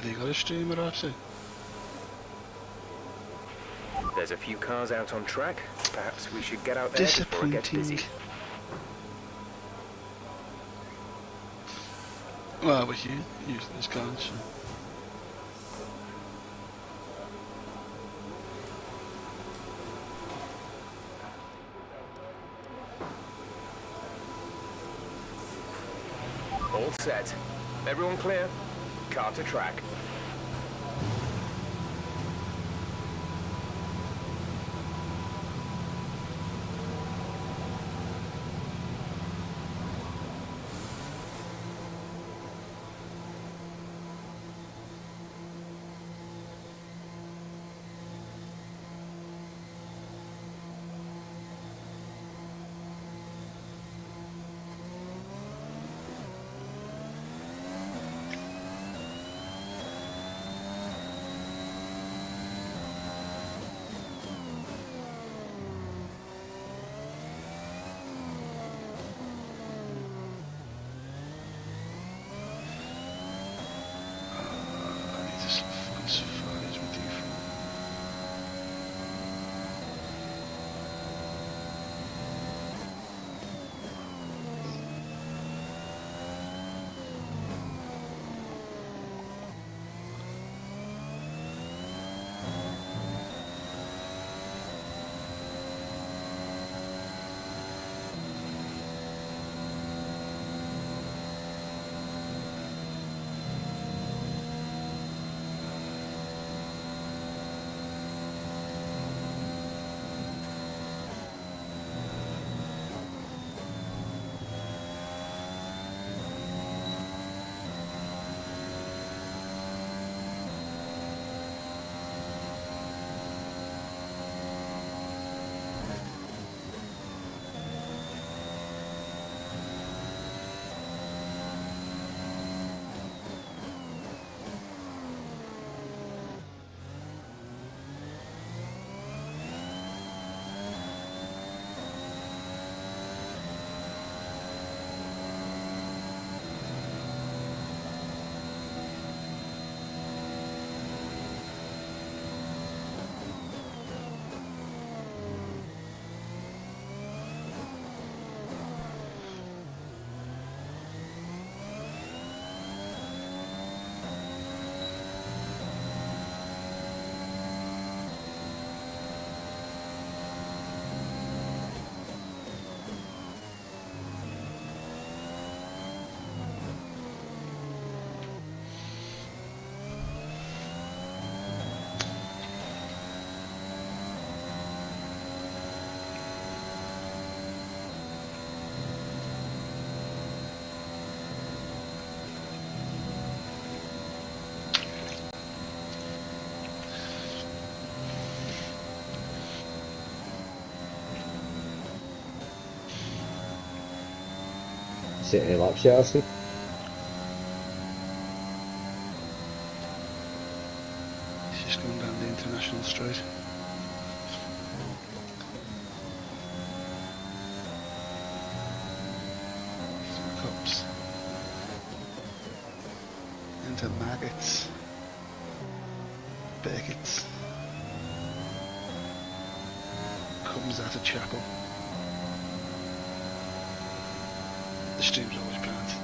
you got a streamer or two? There's a few cars out on track. Perhaps we should get out there before it gets busy. Well, we can use this gun, so. All set. Everyone clear? Car to track. Sit any laps yet, Ashley? He's just going down the international straight. Some cups. Into maggots. Beckets. Comes out of chapel. The stream's always planned.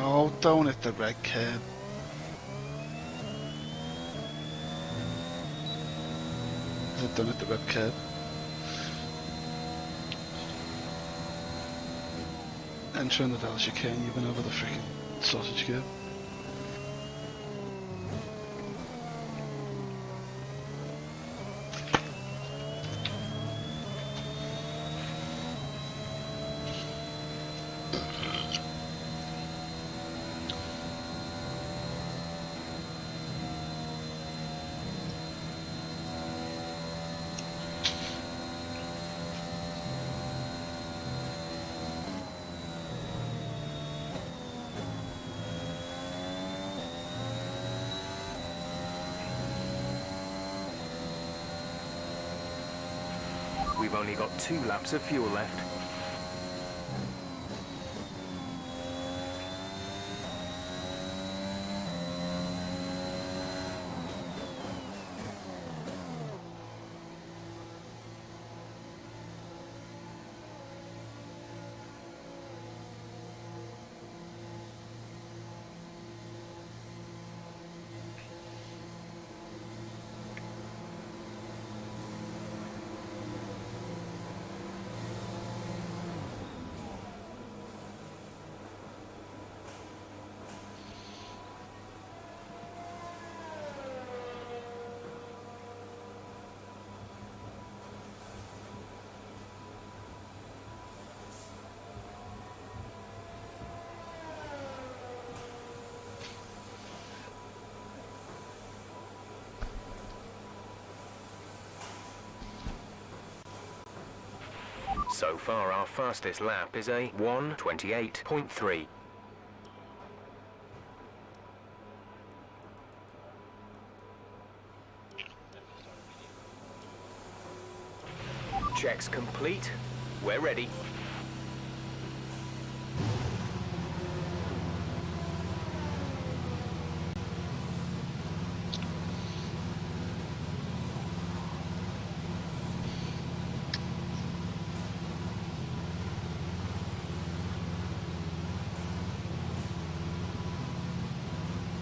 Oh, don't hit the red curb. Is it done at the red curb? Enter in the Vale chicane, you've been over the freaking sausage curb. We've only got 2 laps of fuel left. So far, our fastest lap is a 1:28.3. Checks complete. We're ready.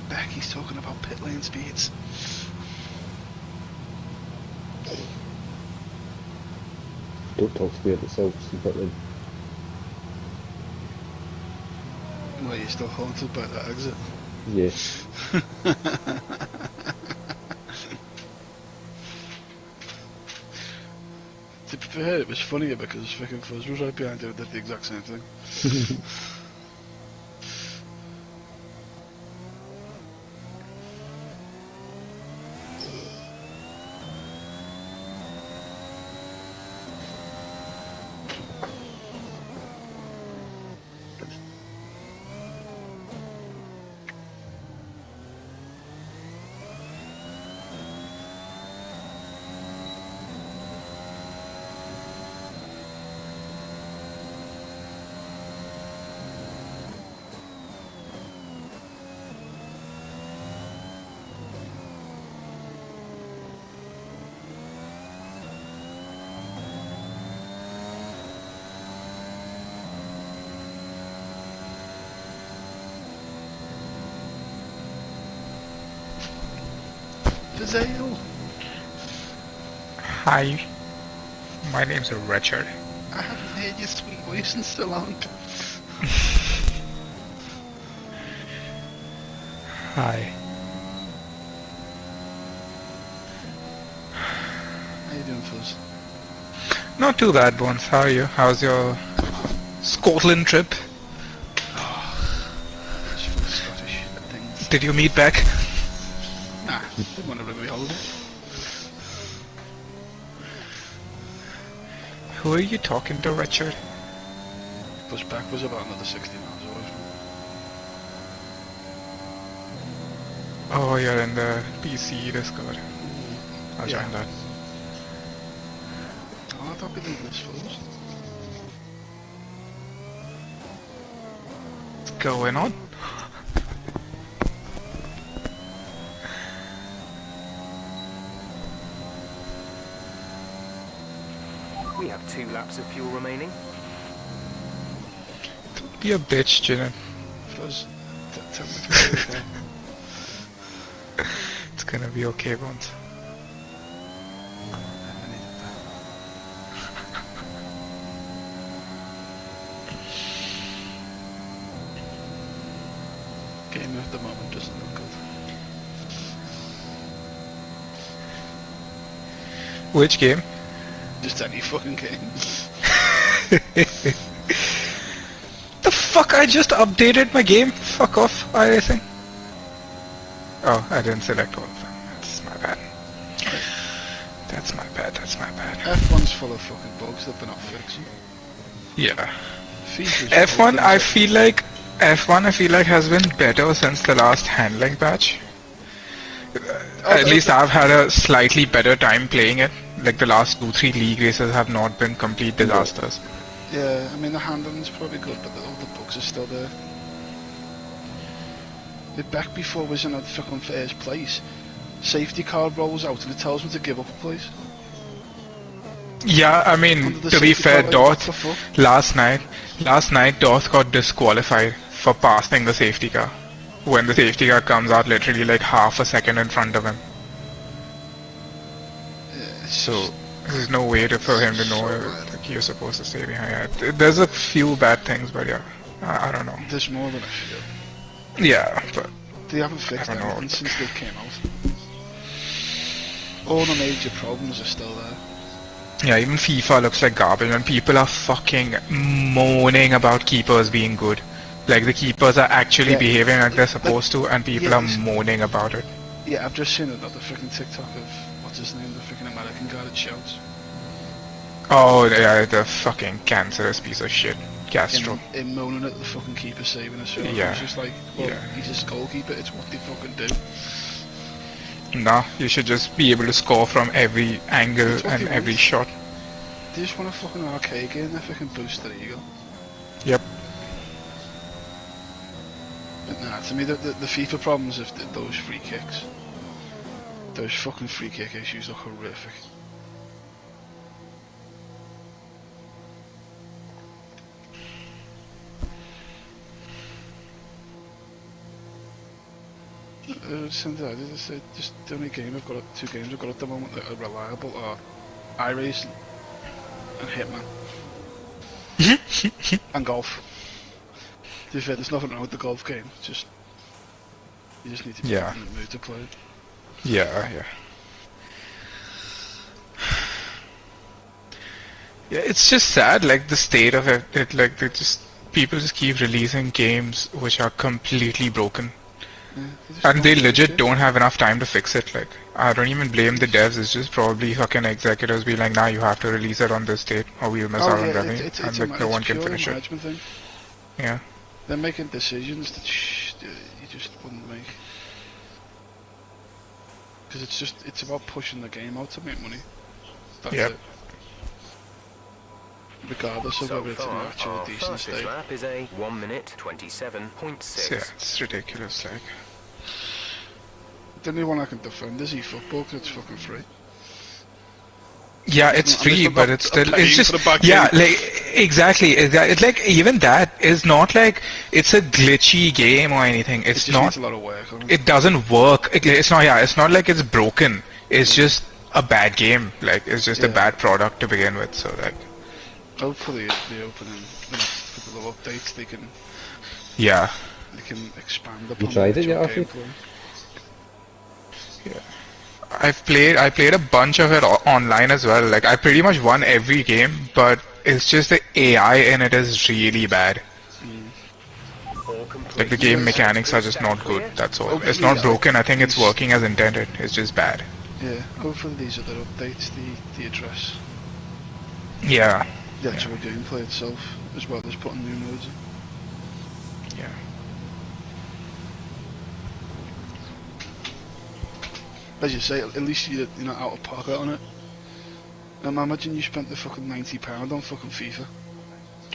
Becky's talking about pit lane speeds. Don't talk to me about yourself, secretly. Well, you're still haunted by that exit. Yeah. To be fair, it was funnier because fucking Fuzz was right behind you and did the exact same thing. Fazale. Hi, my name's Richard. I haven't heard your sweet voice in so long. Hi. How you doing, Fuzz? Not too bad, Bones. How are you? How's your Scotland trip? It's full of Scottish things. Did you meet Beck? Nah, didn't want to bring me holiday. Who are you talking to, Richard? Push back was about another 60 miles away from me. Oh, you're in the PC Discord. I'll join that. Oh, I thought we did this first. What's going on? We have 2 laps of fuel remaining. Don't be a bitch, Janet. Fuzz, tell me if it's okay. It's gonna be okay, Bones. I needed that. Game at the moment doesn't look good. Which game? Just any fucking game. The fuck, I just updated my game. Fuck off, iRacing. Oh, I didn't select all of them. That's my bad. That's my bad, that's my bad. F1's full of fucking bugs that they're not fixing. Yeah. Features F1, I feel like has been better since the last handling patch. At least I've had a slightly better time playing it. like the last 2-3 league races have not been complete disasters. Yeah, I mean the handling's probably good, but all the bugs are still there. The back before was in a fucking first place. Safety car rolls out and it tells me to give up a place. Yeah, I mean, to be fair, Dorth, last night, Dorth got disqualified for passing the safety car. When the safety car comes out literally like half a second in front of him. Yeah, So, there's no way for him to know like, you're supposed to stay behind. Yeah, there's a few bad things, but yeah, I don't know. There's more than I should. Yeah, but They haven't fixed anything since they came out. All the major problems are still there. yeah, even FIFA looks like garbage, and people are fucking moaning about keepers being good. Like the keepers are actually behaving like they're supposed to, and people are moaning about it. Yeah, I've just seen another freaking TikTok of what's his name, the freaking American guy that shouts. Oh yeah, the fucking cancerous piece of shit, Castro. In moaning at the fucking keeper saving us. Yeah. It's just like, well, he's a goalkeeper. It's what they fucking do. Nah, you should just be able to score from every angle and every shot. They just want a fucking arcade game that fucking boost their ego. Yep. But nah, to me the FIFA problems of those free kicks. Those fucking free kick issues are horrific. Cindy, just the only game I've got, 2 games I've got at the moment that are reliable are iRacing and Hitman. And golf. To be fair, there's nothing wrong with the golf game, just you just need to be in the mood to play it. Yeah. Yeah, it's just sad, like the state of it like people just keep releasing games which are completely broken. And they legit don't have enough time to fix it. Like, I don't even blame the devs. It's just probably fucking executives be like, nah, you have to release it on this date or we'll miss out on revenue. And like, no one can finish it. Thing. Yeah. They're making decisions that you just wouldn't make. Because it's about pushing the game out to make money. That's it. Regardless of whether it's an actual decent state. Lap is a 1 minute 27.6. Yeah, it's ridiculous, like. The only one I can defend is eFootball because it's fucking free. Yeah, it's free, but it's still, it's just, yeah, like, exactly, it's like, even that is not like, it's a glitchy game or anything, it's not, needs a lot of work on it. It doesn't work, it's not, it's not like it's broken, it's just a bad game, like, it's just a bad product to begin with, so like. Hopefully the opening, the next couple of updates, they can expand upon you tried it yet, gameplay. Yeah. I played a bunch of it online as well. Like, I pretty much won every game, but it's just the AI in it is really bad. Like, the game mechanics are just not good, that's all. It's not broken, I think it's working as intended, it's just bad. Yeah, hopefully these other updates, the address. Yeah. The actual gameplay itself, as well as putting new modes in. Yeah. As you say, at least you're not out of pocket on it. Imagine you spent the fucking £90 on fucking FIFA.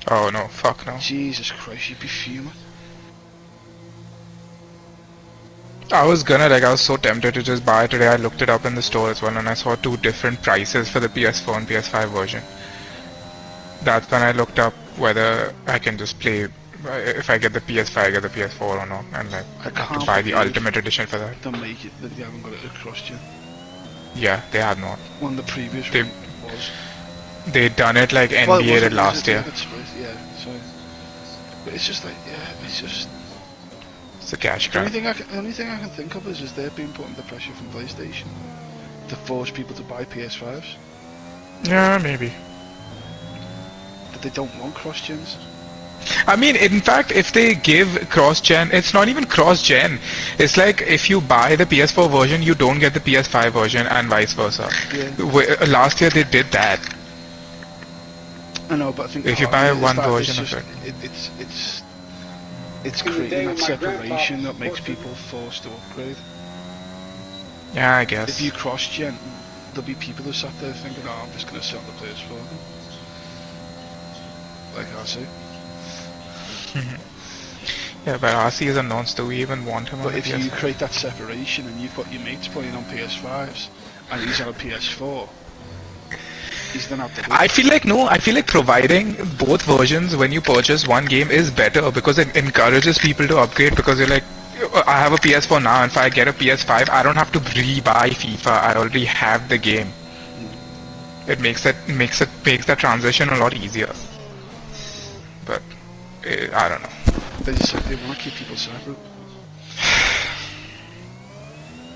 Oh no, fuck no. Jesus Christ, you'd be fuming. I was so tempted to just buy it today. I looked it up in the store as well and I saw 2 different prices for the PS4 and PS5 version. That's when I looked up whether I can just play, if I get the PS5, I get the PS4 or not, and like, I have to buy the Ultimate Edition for that. They make it that they haven't got it across yet. Yeah, they have not. One of the previous one was. They done it like NBA did last year. Yeah, so. But it's just like, it's just. It's a cash grab. The only thing I can think of is they're being put under pressure from PlayStation to force people to buy PS5s. Yeah, maybe. But they don't want cross-gens. I mean, in fact, if they give cross-gen, it's not even cross-gen. It's like if you buy the PS4 version, you don't get the PS5 version and vice versa. Yeah. Last year they did that. I know, but I think if you buy one version of it, it's creating that separation that makes people forced to upgrade. Yeah, I guess. If you cross-gen, there'll be people who sat there thinking, oh, I'm just going to sit on the PS4. Like RC. Yeah, but RC is announced. Do we even want him on But the if PS5? you create that separation and you've got your mates playing on PS5s and he's on a PS4, he's then out the loop. I feel like providing both versions when you purchase one game is better because it encourages people to upgrade, because you're like, I have a PS4 now, and if I get a PS5, I don't have to re-buy FIFA. I already have the game. It makes that transition a lot easier. But I don't know. They just said they want to keep people separate.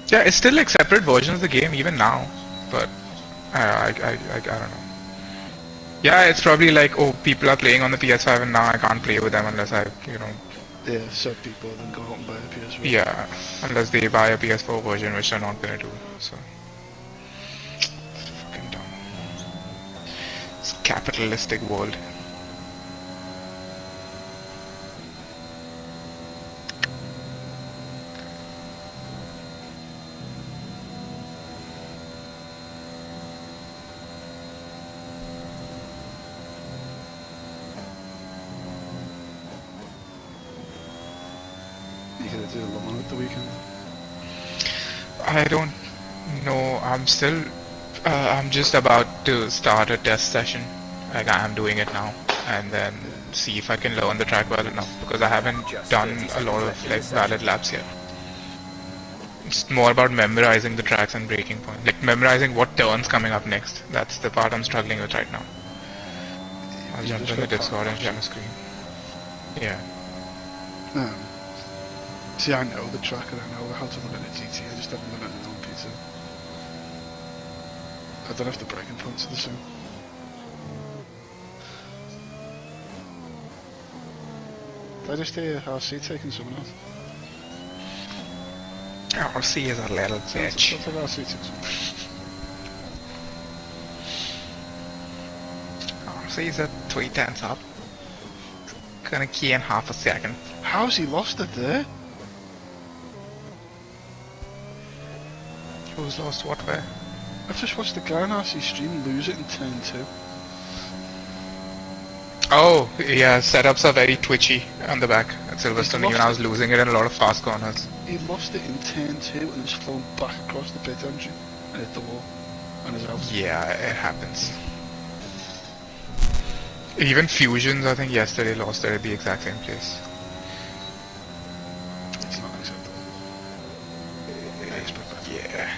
Yeah, it's still like separate versions of the game even now, but I don't know. Yeah, it's probably like, oh, people are playing on the PS5 and now I can't play with them unless I, Yeah, some people then go out and buy a PS4. yeah, unless they buy a PS4 version, which they're not gonna do. So, fucking dumb. It's a capitalistic world. You gonna do a long at the weekend? I don't know. I'm just about to start a test session. Like, I'm doing it now, and then see if I can learn the track well enough, because I haven't done a lot of like valid laps yet. It's more about memorizing the tracks and braking point, like memorizing what turn's coming up next. That's the part I'm struggling with right now. I'll You jump just in the got Discord and power share my screen. Yeah. See, I know the track and I know how to run in a GT, I just haven't done it in an PC. I don't know if the braking points are the same. Did I just hear RC taking someone else? RC is a little bitch. Sounds like RC took someone. RC is at 3/10 up. Gonna key in half a second. How's he lost it there? Who's lost what where? I've just watched the guy on RC stream lose it in turn 2. Oh, yeah, setups are very twitchy on the back at Silverstone. He's Even I lost was losing it in a lot of fast corners. He lost it in turn 2 and it's flown back across the pit entry and hit the wall and is out. Yeah, it happens. Even Fusions, I think yesterday lost it at the exact same place. It's not acceptable. I expect that. Yeah.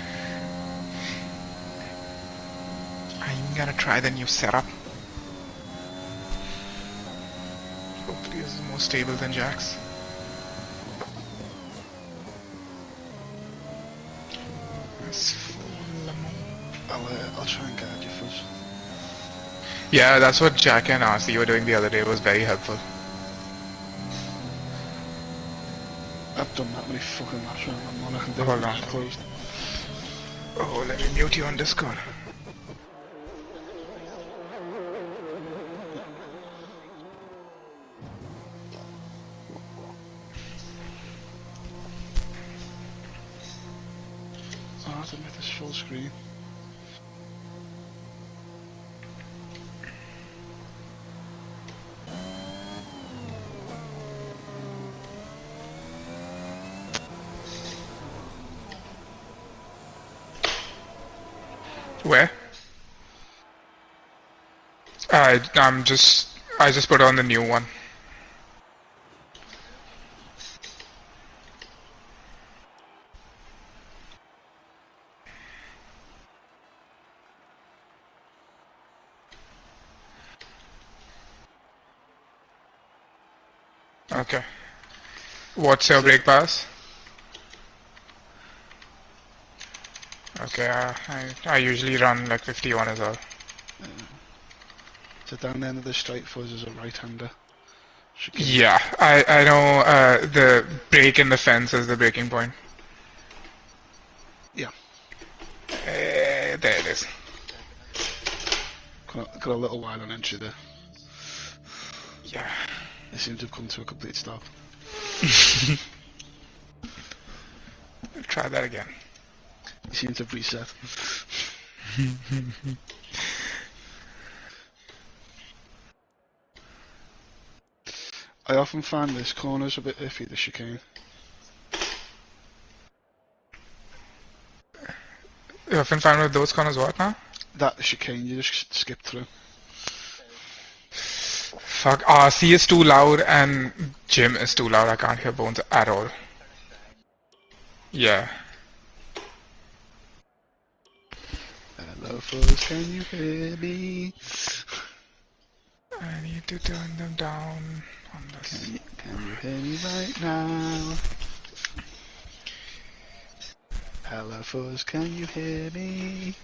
I'm gonna try the new setup. Hopefully this is more stable than Jack's. It's full. I'll try and guide you first. Yeah, that's what Jack and RC were doing the other day. It was very helpful. I've done that many fucking laps around that one. I can do Hold it. on. It's closed. Oh, let me mute you on Discord. Oh, I have to make this full screen. Where? I just put on the new one. Okay. What's your brake pass? Okay, I usually run like 51 as well. So down the end of the straight for us is a right-hander. Yeah, I know the break in the fence is the breaking point. Yeah. There it is. Got a little while on entry there. Yeah. They seem to have come to a complete stop. Try that again. You seem to have reset. I often find this corner's a bit iffy, the chicane. You often find with those corners what now? That chicane you just skip through. Fuck, RC is too loud and Jim is too loud. I can't hear Bones at all. Yeah. Hello folks, can you hear me? I need to turn them down on this. Can you hear me right now? Hello folks, can you hear me?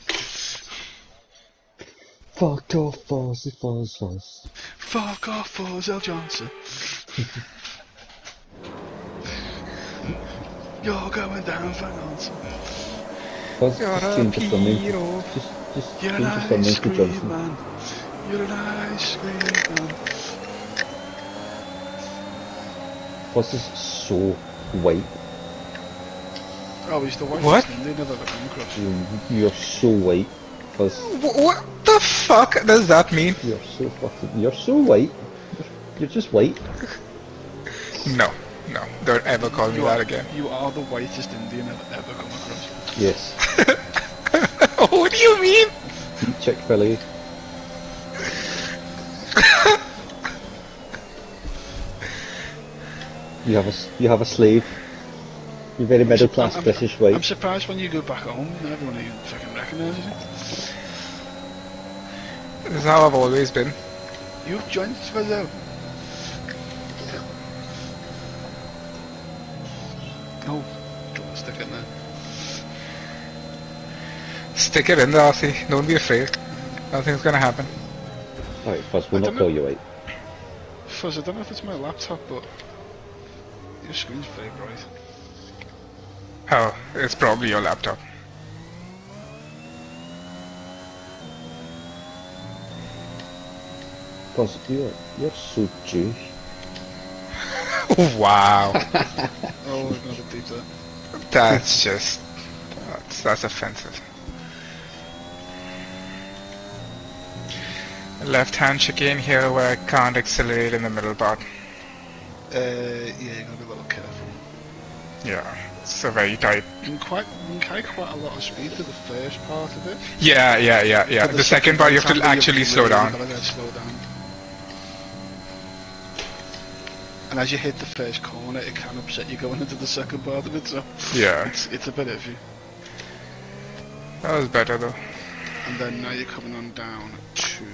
Fuck off, Fozzie, Fozz. Fuck off, Ozell Johnson. You're going down for nonsense. Fozz, You're just a change your thumbnail. hero. Just You're change an your ice thumbnail to cream Johnson. man. You're an ice cream man. Fozz is so white. Oh, he's the whitest What? Indian I've ever come across. You're so white. Fozz, What the fuck does that mean? you're so white. You're just white. No, don't ever call me that again. You are the whitest Indian I've ever come across. Yes. What do you mean? Eat Chick-fil-A. You have a slave. You're very middle class British white. I'm surprised when you go back home, everyone even fucking recognises you. This is how I've always been. You've joined Svazel. Oh, don't stick it in there. Stick it in there, RC. Don't be afraid. Nothing's gonna happen. Alright, Fozz, we'll I not don't call know. you white. Fuzz, I don't know if it's my laptop, but your screen's very bright. Oh, it's probably your laptop. Fozz, you're so Jewish. Wow. Oh, we're gonna deep there. That's just... That's offensive. Left hand chicane here where I can't accelerate in the middle part. Yeah, you're gonna be a little careful. Yeah, it's a very tight. You can carry quite a lot of speed to the first part of it. Yeah. But The second part you have to time, actually you've slow really down. gotta slow down. And as you hit the first corner, it can upset you going into the second part of it, so Yeah, it's a bit iffy. that was better though. And then now you're coming on down to...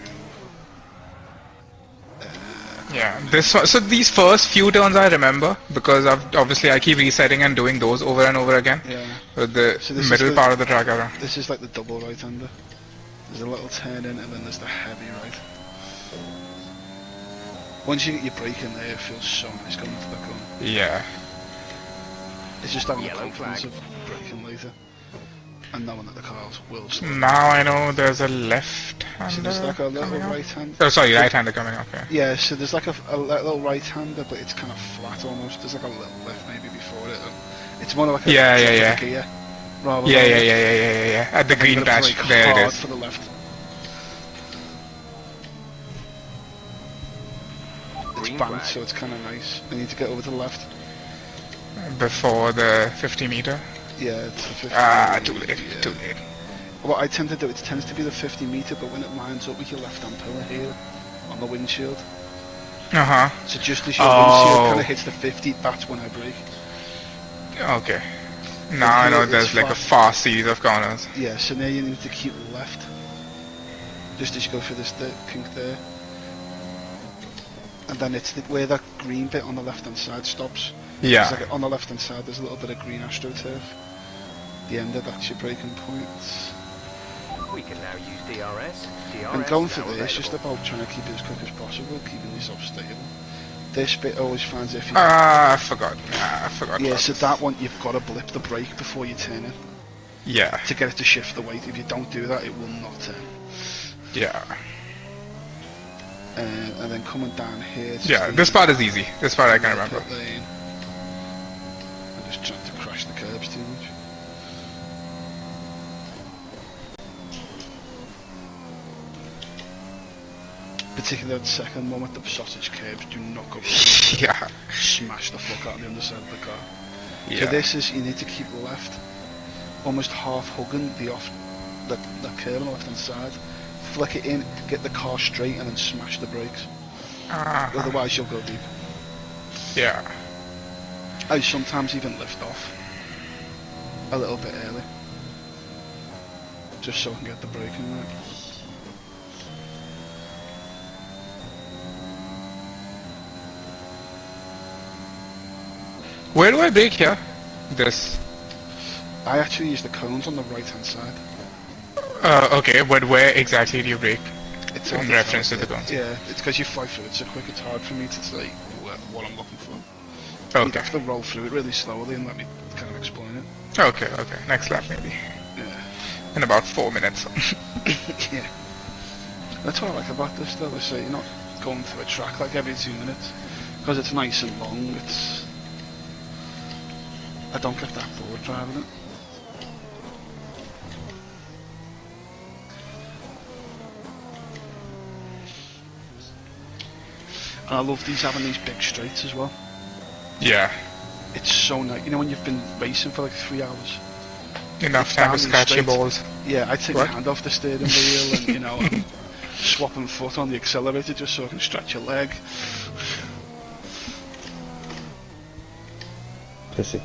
Yeah, this one, so these first few turns I remember because obviously I keep resetting and doing those over and over again. Yeah. With the So this is middle the- part of the track around. This is like the double right-hander. There's a little turn in and then there's the heavy right. Once you get your brake in there, it feels so nice going into the corner. Yeah. It's just having the Yellow confidence flag. of braking later. And knowing that the cars will slow. Now I know there's a left So hander there's like a little coming up. right-hand. Oh, sorry, right hander coming up. Yeah. Yeah, so there's like a little right-hander, but it's kind of flat almost. There's like a little left maybe before it. And it's more like a Yeah. gear. Rather Yeah. than At the I'm green gonna patch, brake there it hard is. for the left. It's Green banked, flag. so it's kind of nice. I need to get over to the left. Before the 50 meter. Yeah, it's the 50 Too late. yeah. Too late. What I tend to do, it tends to be the 50 meter, but when it lines up with your left-hand pillar here on the windshield, so just as your windshield kind of hits the 50, that's when I brake. Okay. Now I know it's there's like a flat. fast series of corners. Yeah, so now you need to keep left, just as you go through this kink there, and then it's where that green bit on the left-hand side stops. Yeah. It's like on the left-hand side, there's a little bit of green astroturf. The end of that's your braking point. We can now use DRS. And going now for this, it's just available. about trying to keep it as quick as possible, keeping yourself stable. This bit always finds if you... I forgot. I forgot. yeah, about so this. that one, you've got to blip the brake before you turn in Yeah. to get it to shift the weight. If you don't do that, it will not turn. Yeah. And then coming down here... it's Yeah. the- This part is easy. This part I can remember. pit lane. I'm just trying to crash the curbs too much. Particularly that second one with the sausage curbs, do not go Yeah. smash the fuck out of the underside of the car. Yeah. So this is, you need to keep left, almost half hugging the curb on the left hand side, flick it in, get the car straight and then smash the brakes. Otherwise you'll go deep. Yeah. I sometimes even lift off a little bit early, just so I can get the braking right. Where do I brake here? This. I actually use the cones on the right hand side. Okay, but where exactly do you brake? It's in reference to the cones. Yeah, it's because you fly through it so quick, it's hard for me to say what I'm looking for. Okay. You have to roll through it really slowly and let me kind of explain it. Okay, next lap maybe. Yeah. In about 4 minutes. Yeah. That's what I like about this though, is you're not going through a track like every 2 minutes. Because it's nice and long, I don't get that bored driving it. And I love having these big straights as well. Yeah. It's so nice. You know when you've been racing for like 3 hours? Enough time to scratch your balls. Yeah, I take my hand off the steering wheel and, I'm swapping foot on the accelerator just so I can stretch your leg. Pussy.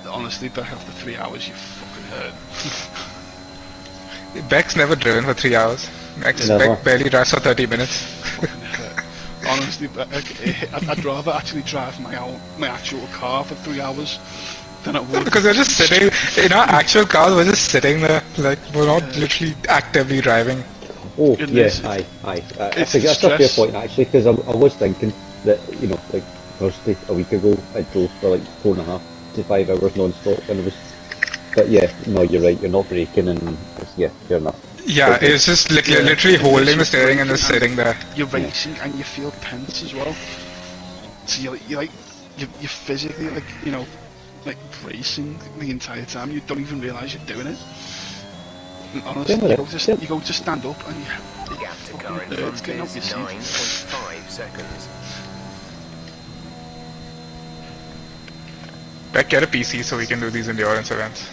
Honestly, back after 3 hours, you fucking hurt. Beck's never driven for 3 hours. Beck barely drives for 30 minutes. Honestly, I'd rather actually drive my actual car for 3 hours than I would. Because we're just sitting, in our actual cars, we're just sitting there, like, we're not literally actively driving. Oh, yes, aye. I think that's a fair point actually, because I was thinking that, like, firstly, a week ago, I drove for like 4.5 to 5 hours non-stop, and it was, but yeah, no, you're right, you're not braking, and yeah, fair enough. Yeah, okay. It's just like you're literally holding the steering and just sitting there. You're racing and you feel tense as well. So you're physically like bracing the entire time. You don't even realise you're doing it. And honestly, you go to stand up and the gap to current front is 9.5 seconds. Beck, get a PC so we can do these endurance events.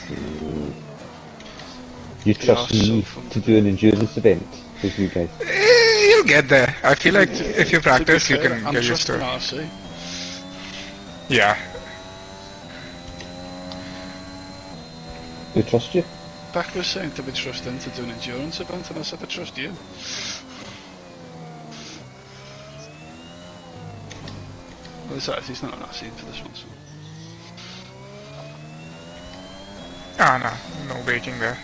You trust me to do an endurance event with you guys? You'll get there. I feel like if you practice, you can get used to it. RC. Yeah. Who trusts you? Beck was saying to be trusting to do an endurance event, and I said I trust you. Well, he's not an RC for this one, so. Ah, no braking there.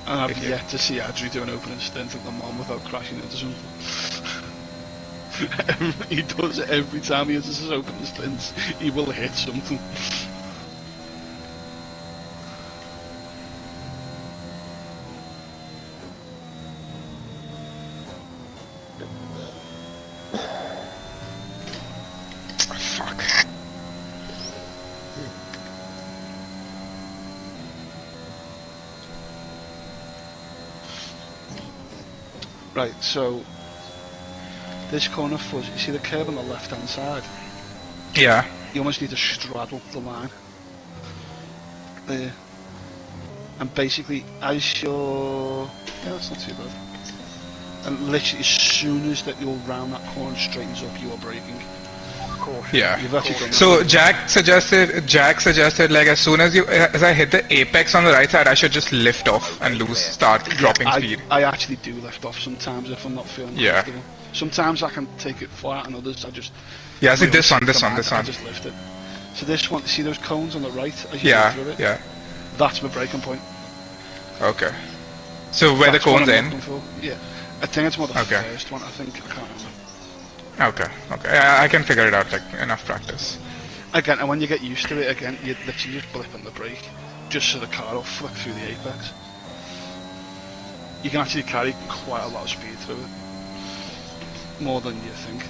And I've yet to see Adri do an opening stint at the Mom without crashing into something. He does it every time he does his opening stints. He will hit something. Fuck. Right, so this corner fuzz, you see the curve on the left hand side? Yeah. You almost need to straddle the line. There. And basically, as you're... Yeah, that's not too bad. And literally, as soon as that you'll round that corner and straightens up, you are braking. Yeah. You've actually done so that. Jack suggested like as soon as I hit the apex on the right side, I should just lift off and start dropping speed. I actually do lift off sometimes if I'm not feeling comfortable. Sometimes I can take it flat, and others I just... Yeah, see this one. I just lift it. So this one, see those cones on the right as you go through it? Yeah. That's my braking point. Okay. So where the cones end? Yeah. I think it's more the first one, I think. I can't remember. Okay. I can figure it out, like, enough practice. Again, and when you get used to it again, you literally just blip on the brake, just so the car will flick through the apex. You can actually carry quite a lot of speed through it. More than you think.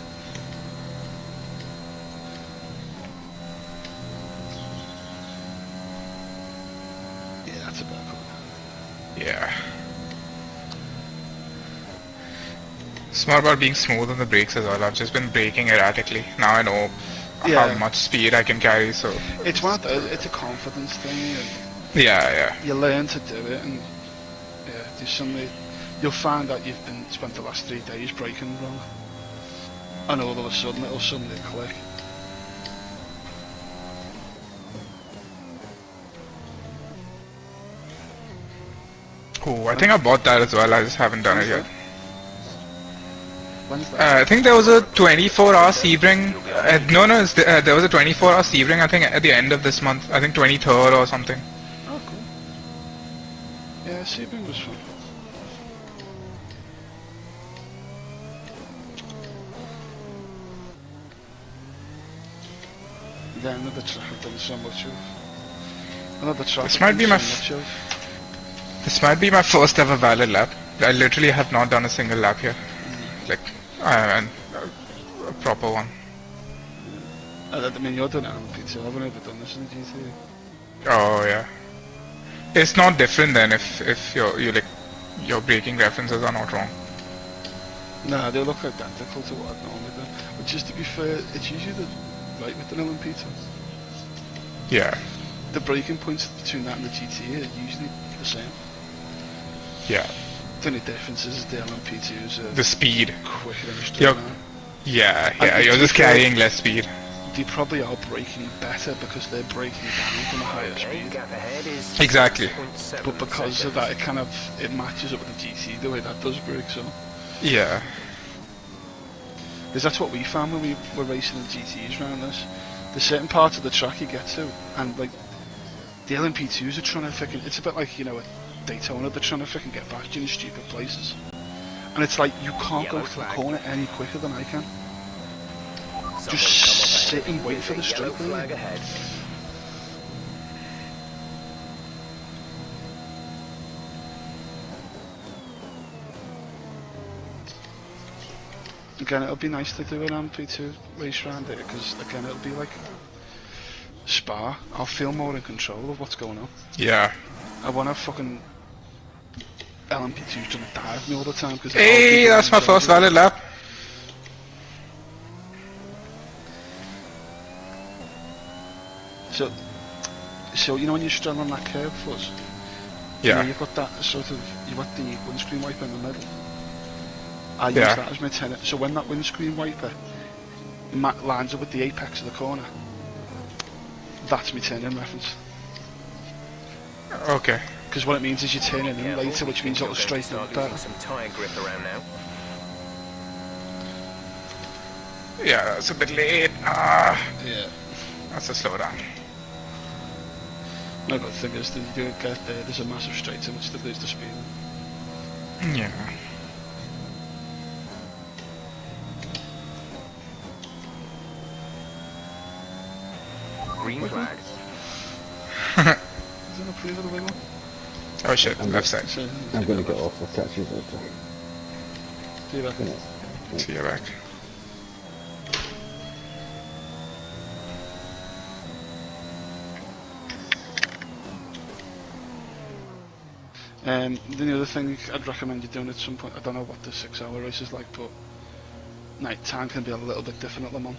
Yeah, that's about cool. Yeah. It's more about being smooth on the brakes as well. I've just been braking erratically. Now I know Yeah. how much speed I can carry, so... It's one of those, it's a confidence thing, and Yeah. you learn to do it, and you'll find that you've spent the last 3 days braking wrong, and all of a sudden it'll suddenly click. Oh, I think I bought that as well. I just haven't done it yet. When's that? I think there was a 24-hour Sebring. There was a 24-hour Sebring. I think at the end of this month. I think 23rd or something. Oh, cool. Yeah, Sebring was fun. Yeah, another track I've done so much of. Another track This might be my This might be my first ever valid lap. I literally have not done a single lap here. Like, a proper one. I mean, you're doing it on PT. I've never done this in GT. Oh yeah. It's not different then if your braking references are not wrong. Nah, they look identical to what I'd normally do. But just to be fair, it's usually right with the LMP2. Yeah. The braking points between that and the GT are usually the same. Yeah. The only difference is the LMP2s are The speed. quicker in a straight Yep. line. Yeah. You're just carrying less speed. They probably are braking better because they're braking down from a higher speed. Gap ahead is Exactly. 6.7 But because of that, seconds. it matches up with the GT the way that does brake. So, Yeah. because that's what we found when we were racing the GTs around this. There's certain parts of the track you get to, and like the LMP2s are trying to fucking. It's a bit like at Daytona. They're trying to fucking get past you in stupid places, and it's like you can't go Yellow through the flag. corner any quicker than I can. Someone Just come up sit ahead and wait with for a the yellow straight flag lane. ahead. Again, it'll be nice to do an LMP2 race round it because again, it'll be like Spa. I'll feel more in control of what's going on. Yeah. I want to fucking LMP2's trying to dive me all the time because. Hey, that's my first valid lap. So you know when you're straddling that curve fuzz, Yeah. you've got that sort of you've got the windscreen wiper in the middle. I use Yeah. that as my tenant. So when that windscreen wiper lines up with the apex of the corner, that's my turning reference. Okay. Because what it means is you're turning in Careful, later, which you means think it'll you're going to straighten up start better. losing some tyre grip around now. Yeah, that's a bit late. Ah, Yeah. that's a slowdown. No good thing is that you do get there. There's a massive straight in which to lose the speed. Yeah. Green flag. Is there a pretty little wiggle? Oh shit, left side. So, I'm going to get off. I'll catch you later. See you back. See you back. The other thing I'd recommend you doing at some point, I don't know what the 6-hour race is like, but night time can be a little bit different at Le Mans.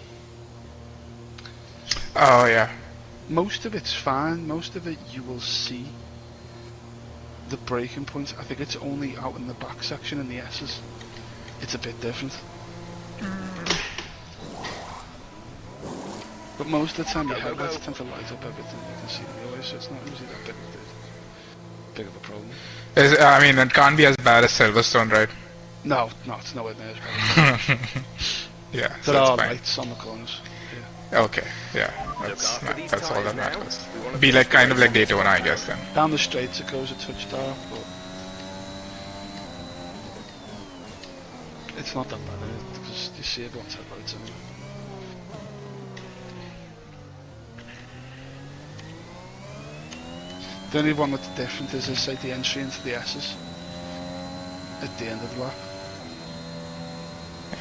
Oh yeah. Most of it's fine, most of it you will see the braking points. I think it's only out in the back section in the S's. It's a bit different. But most of the time your headlights tend to light up everything you can see anyway, so it's not usually that big of a problem. I mean, it can't be as bad as Silverstone, right? No, it's nowhere near as bad. Yeah, There so are it's fine. lights on the corners. Okay, yeah, Look after these that's all tyres that now. matters. We wanna Be finish like the kind of race like on top. Daytona, I guess then. Down the straights it goes a touch dark, but it's not that bad because you see everyone's headlights anyway. The only one that's different is say the entry into the S's at the end of the lap.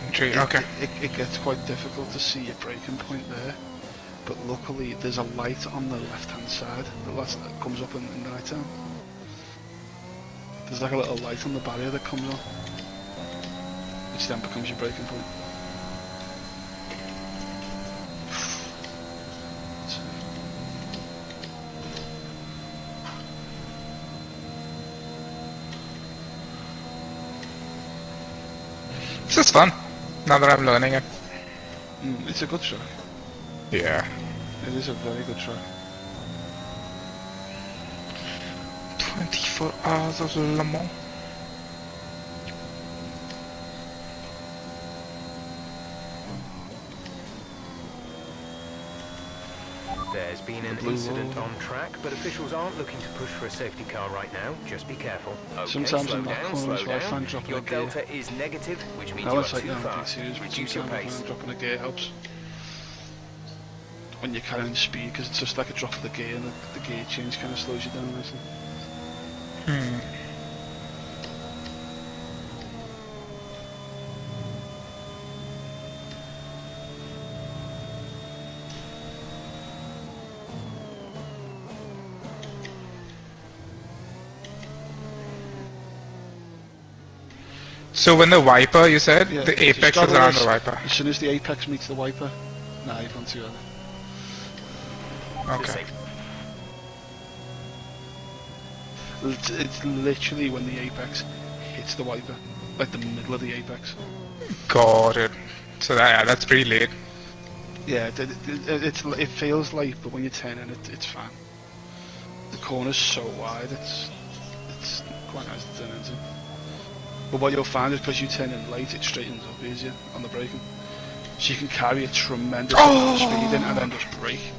Entry, okay. It gets quite difficult to see your braking point there, but luckily there's a light on the left hand side that comes up in the night time. There's like a little light on the barrier that comes on. which then becomes your breaking point. This is fun, now that I'm learning it. It's a good track. Yeah. It is a very good track. 24 hours of Le Mans. There's been an incident on track, but officials aren't looking to push for a safety car right now. Just be careful. Okay, Sometimes slow in that down, corner, slow so I down. find dropping Your a gear. delta is negative, which means I you're was like too that on fast. PTs, but Reduce your sometimes I pace. find dropping a gear helps. When you're carrying speed, because it's just like a drop of the gear, and the gear change kind of slows you down nicely. So when the wiper, you said, Yeah, the just apex is gotta around rest. the wiper. As soon as the apex meets the wiper, nah, you've gone too early. Okay. It's literally when the apex hits the wiper, like the middle of the apex. Got it. So that's pretty late. Yeah, it feels late, but when you turn in, it's fine. The corner's so wide, it's quite nice to turn into. But what you'll find is because you turn in late, it straightens up easier on the braking. So you can carry a tremendous amount of speed in and then just brake.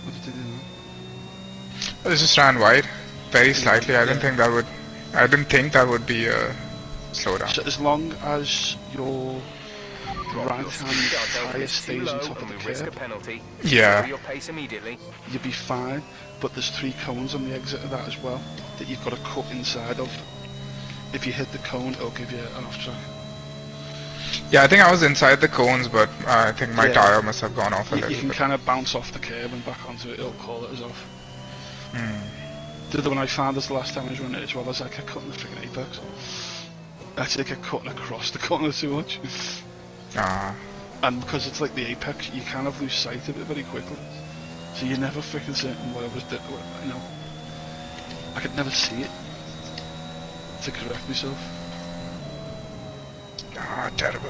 What did you do now? This just ran wide, very slightly. I didn't think that would be a slowdown. So as long as your right hand tyre stays on top of the curb, Yeah. Slow your pace immediately. you'll be fine. But there's 3 cones on the exit of that as well that you've got to cut inside of. If you hit the cone, it'll give you an off track. Yeah, I think I was inside the cones, but I think my Yeah. tire must have gone off a You little can bit. kind of bounce off the curb and back onto it, it'll call it as off. The other one I found this the last time I was running it as well, as I kept cutting the freaking apex. I actually kept cutting across the corner too much. And because it's like the apex, you kind of lose sight of it very quickly. So you never freaking certain what I was doing, you know. I could never see it to correct myself. Terrible.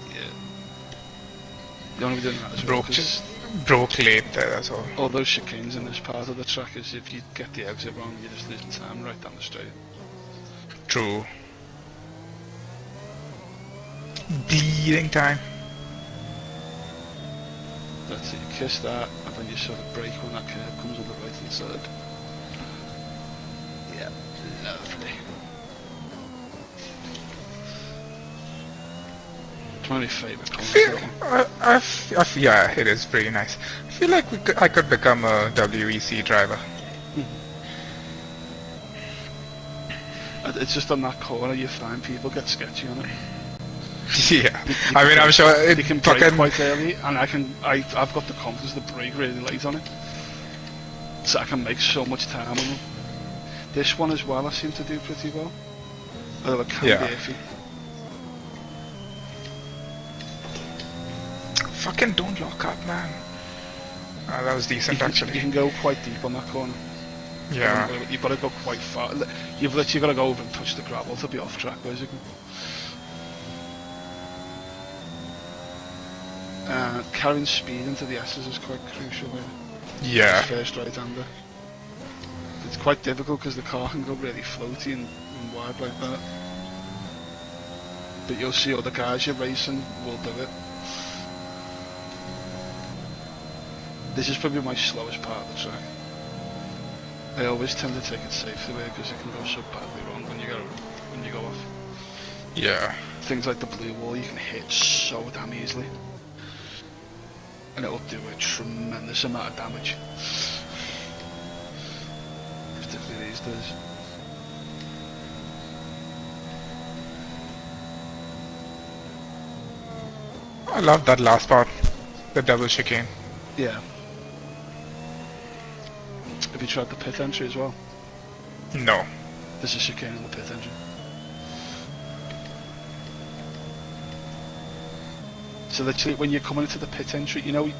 Yeah. You only be doing that as well, 'cause Broke late there, that's all. all those chicanes in this part of the track is if you get the exit wrong, you're just losing time right down the straight. True. Bleeding time. That's it, you kiss that, and then you sort of brake when that curve comes on the right hand side. Yeah, lovely. It's one of my favourite corners, that one. Yeah, it is pretty nice. I feel like I could become a WEC driver. It's just on that corner you find people get sketchy on it. Yeah, I mean, I'm sure it You can brake quite early, and I've got the confidence to brake really late on it. So I can make so much time on them. This one as well I seem to do pretty well. Although it can be iffy. Fucking don't lock up, man. That was decent, actually. You can go quite deep on that corner. Yeah. You've got to go quite far. You've literally got to go over and touch the gravel to be off track, basically. Carrying speed into the S's is quite crucial here. Yeah. First right-hander. It's quite difficult because the car can go really floaty and wide like that. But you'll see other guys you're racing will do it. This is probably my slowest part of the track. I always tend to take it safely because it can go so badly wrong when you go off. Yeah. Things like the blue wall you can hit so damn easily. And it'll do a tremendous amount of damage. Particularly these days. I love that last part. The double chicane. Yeah. Have you tried the pit entry as well? No. There's a chicane on the pit engine. So literally, when you're coming into the pit entry, you know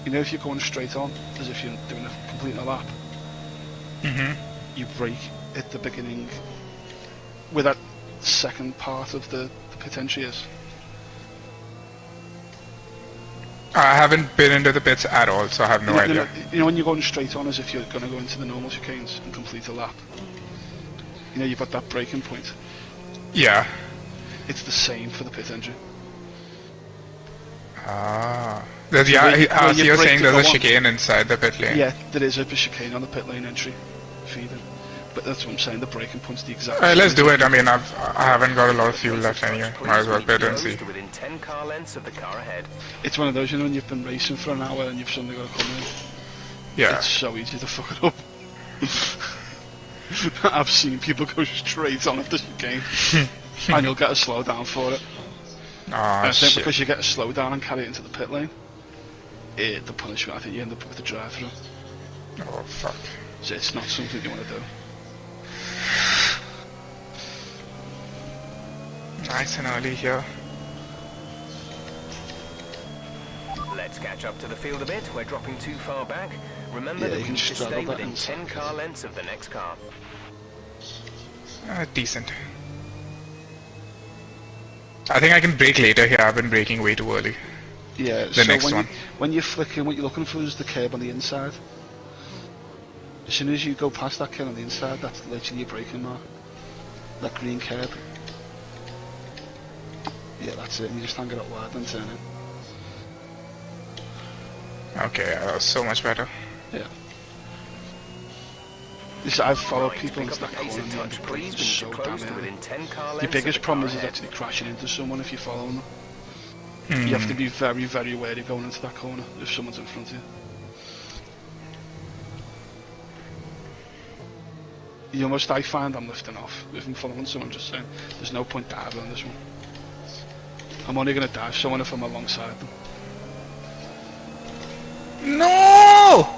if you're going straight on, as if you're doing completing a lap, you brake at the beginning, where that second part of the pit entry is. I haven't been into the pits at all, so I have no idea. You know when you're going straight on, as if you're going to go into the normal chicanes and complete a lap. You know, you've got that braking point. Yeah. It's the same for the pit entry. Ah. So you're saying there's a chicane inside the pit lane? Yeah, there is a chicane on the pit lane entry feeder. But that's what I'm saying, the braking point's the exact same. Let's do it. I mean, I haven't got a lot of fuel left anyway. Might as well pit and see. Within 10 car lengths of the car ahead. It's one of those, you know, when you've been racing for an hour and you've suddenly got to come in. Yeah. It's so easy to fuck it up. I've seen people go straight on the chicane. And you'll get a slowdown for it. Oh, I think shit. because you get a slowdown and carry it into the pit lane, the punishment, I think you end up with a drive-through. Oh, fuck. So it's not something you want to do. Nice and early here. Let's catch up to the field a bit. We're dropping too far back. Remember Yeah, that you we can need to straddle stay that within inside. 10 car lengths of the next car. Decent. I think I can brake later here. I've been braking way too early. Yeah, The next one. When you're flicking, what you're looking for is the curb on the inside. As soon as you go past that curb on the inside, that's literally your braking mark. That green curb. Yeah, that's it. And you just hang it up wide and turn it. Okay, that was so much better. Yeah. I've followed Right, people pick into up that the pace corner a and touch, the please. brakes We are need so to close damn to early. within 10 car Your lengths biggest of the problem car is ahead. actually crashing into someone if you're following them. You have to be very, very wary going into that corner if someone's in front of you. I find I'm lifting off. If I'm following someone, just saying, there's no point diving on this one. I'm only going to dive someone if I'm alongside them. No!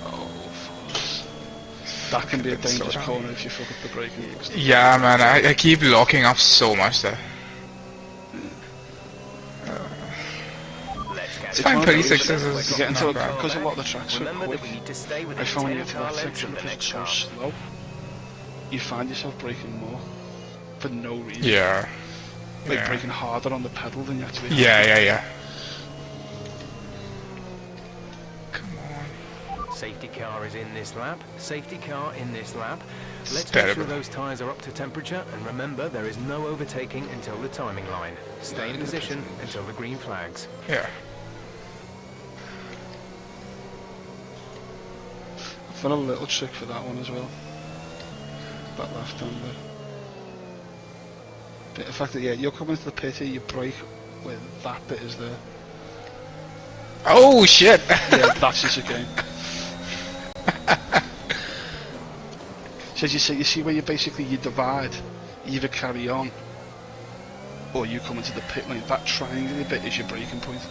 Oh, fuck. That can be a dangerous So down. corner if you fuck up the braking. Yeah, man, I keep locking up so much there. Let's catch It's up fine, to the 36 field. is We're To get into dropping it, too far because a back. lot of the tracks are Remember quick. that we need to stay I within find when 10 you get to car that lengths section of the because it's next so car. slow, you find yourself braking more for no reason. Yeah. Like Yeah. braking harder on the pedal than you actually have. Yeah. Come on. Safety car is in this lap. Safety car in this lap. Let's make terrible. sure those tyres are up to temperature, and remember there is no overtaking until the timing line. Stay in position until the green flags. Yeah. I've got a little trick for that one as well. That left hander. But the fact that you're coming to the pit here, you brake where that bit is there. Oh shit! Yeah, that's just a game. So as you see where you divide, you either carry on or you come into the pit lane. That triangular bit is your braking point.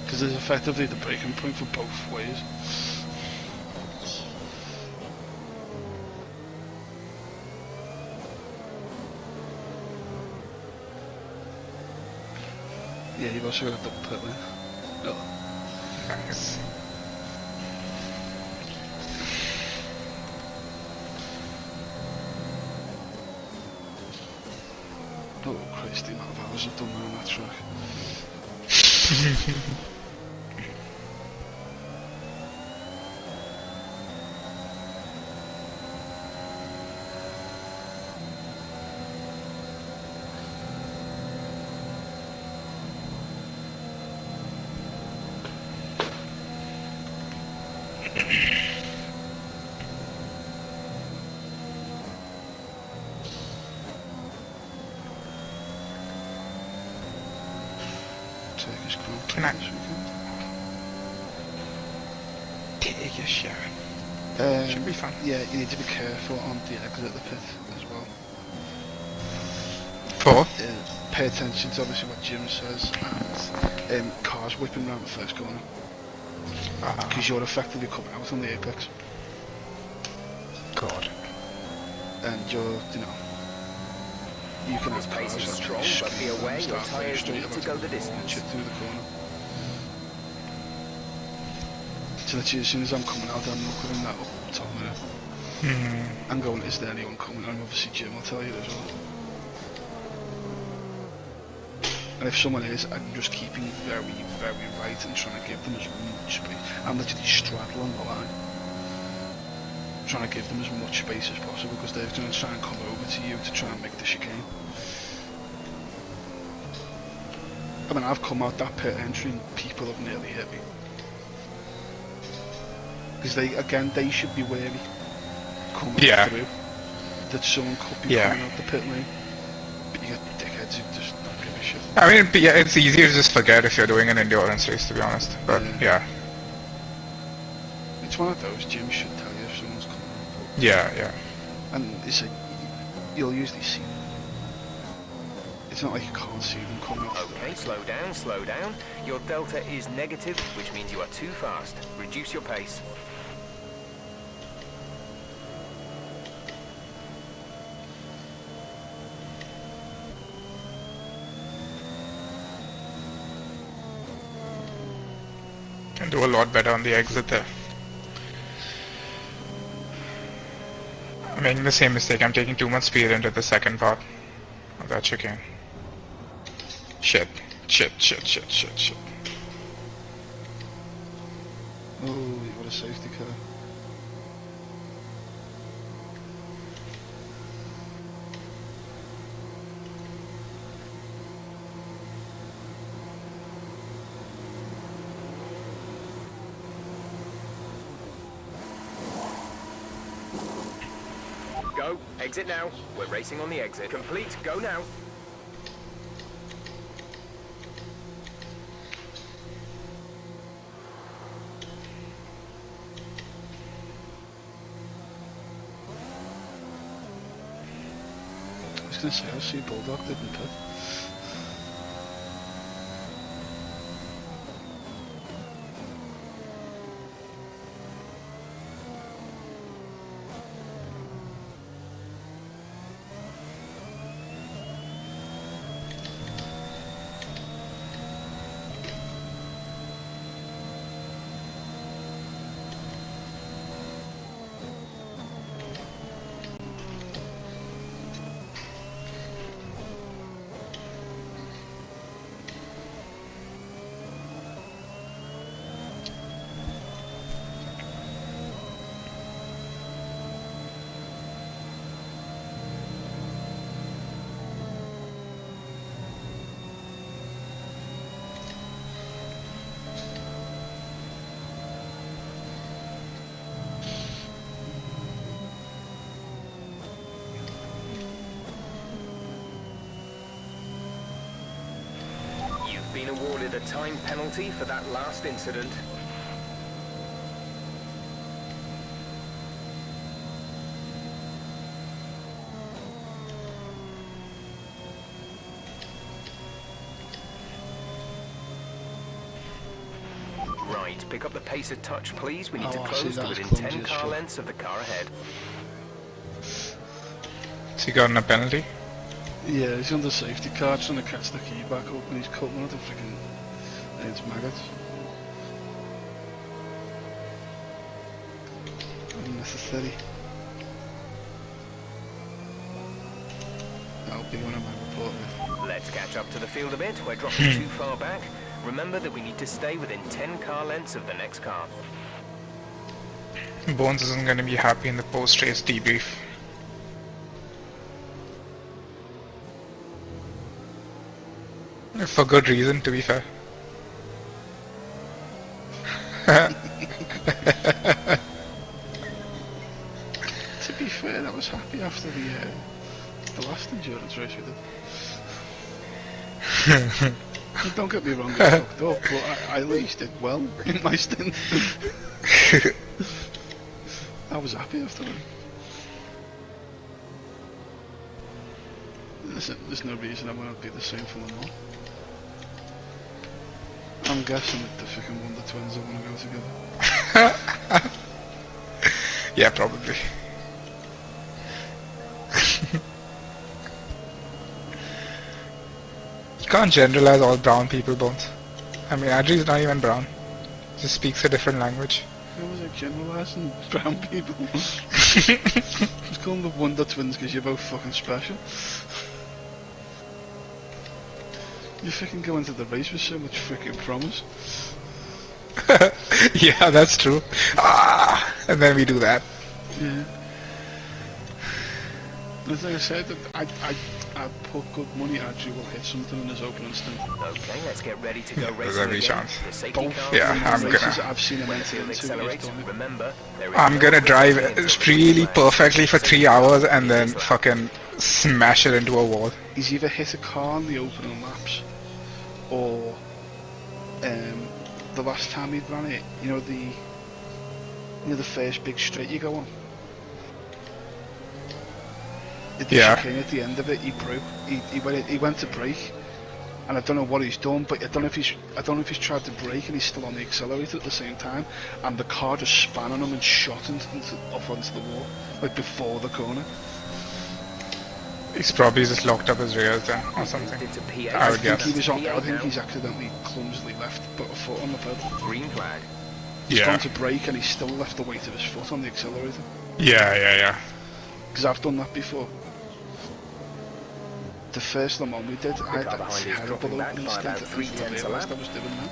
Because there's effectively the braking point for both ways. Yeah, you've also got a double pit lane. Oh. Nice. Oh Christ, the amount of hours I've done on that track. Turkish Grand Prix Can I- this weekend. Take your shot. Should be fun. Yeah, you need to be careful on the exit of the pit as well. For? Pay attention to obviously what Jim says, and cars whipping around the first corner. Because you're effectively coming out on the apex. God. And you're, you know, you can This have pace cars is that strong, just but be aware your start tyres straight need to about go the and distance. chip through the corner. So literally as soon as I'm coming out, I'm looking in that up top mirror. I'm going, is there anyone coming? And obviously Jim will tell you as well. And if someone is, I'm just keeping very, very right and trying to give them as much space. I'm literally straddling the line. Trying to give them as much space as possible because they're going to try and come over to you to try and make the chicane. I mean, I've come out that pit entry and people have nearly hit me. Because they should be wary coming through. That someone could be coming out the pit lane. But you get dickheads who just don't give a shit. I mean, yeah, it's easier to just forget if you're doing an endurance race, to be honest. But yeah. It's one of those, Jim should tell you if someone's coming out. Yeah. And it's like, you'll usually see them. It's not like you can't see them coming out. Okay, slow down. Your delta is negative, which means you are too fast. Reduce your pace. Can do a lot better on the exit there. I'm making the same mistake. I'm taking too much speed into the second part of that chicane. Shit. Oh, what a safety car. Go. Exit now. We're racing on the exit. Complete. Go now. I was going to say, I see Bulldog didn't pit. Been awarded a time penalty for that last incident. Right, pick up the pace a touch, please. We need to close to within 10 car lengths of the car ahead. Has he gotten a penalty? Yeah, he's on the safety car trying to catch the key back up and he's cutting out the freaking it's maggots. Unnecessary. That'll be one of my report. Let's catch up to the field a bit. We're dropping too far back. Remember that we need to stay within 10 car lengths of the next car. Bones isn't going to be happy in the post-race debrief. For good reason, to be fair. To be fair, I was happy after the last endurance race we did. Don't get me wrong, I fucked up, but I at least did well in my stint. I was happy after that. There's no reason I won't be the same for them all. I'm guessing that the fucking Wonder Twins are want to go together. Yeah, probably. You can't generalize all brown people, Bones. I mean, Adri's not even brown. Just speaks a different language. How was I generalising brown people? Just call them the Wonder Twins because you're both fucking special. You fucking go into the race with so much freaking promise. Yeah, that's true. Ah, and then we do that. Yeah. As I said, I put good money. Andrew will hit something in his opening stint. Okay, let's get ready to go There's racing every again. chance. The safety Both car Yeah, is in I'm position. gonna- I've seen him When the enter field into accelerates, it. remember, there is I'm no gonna drive whistle until the really green flag. perfectly for 3 hours and then It is fucking smash it into a wall. He's either hit a car on the opening laps, or the last time he ran it, you know the first big straight you go on. At the Yeah. chicane at the end of it, he broke. He went to brake, and I don't know what he's done, but I don't know if he's tried to brake and he's still on the accelerator at the same time, and the car just span on him and shot off onto the wall, like before the corner. He's probably just locked up his rears then, or something. It's a P8. I would I think guess. he was on. I P8 think now. he's accidentally clumsily left put a foot on the pedal. Green flag. He's Yeah. gone to brake and he's still left the weight of his foot on the accelerator. Yeah. Because I've done that before. The first Le Mans we did, I had car that behind is terrible dropping back opening by stint about until 3/10 I a realised lap. I was doing that.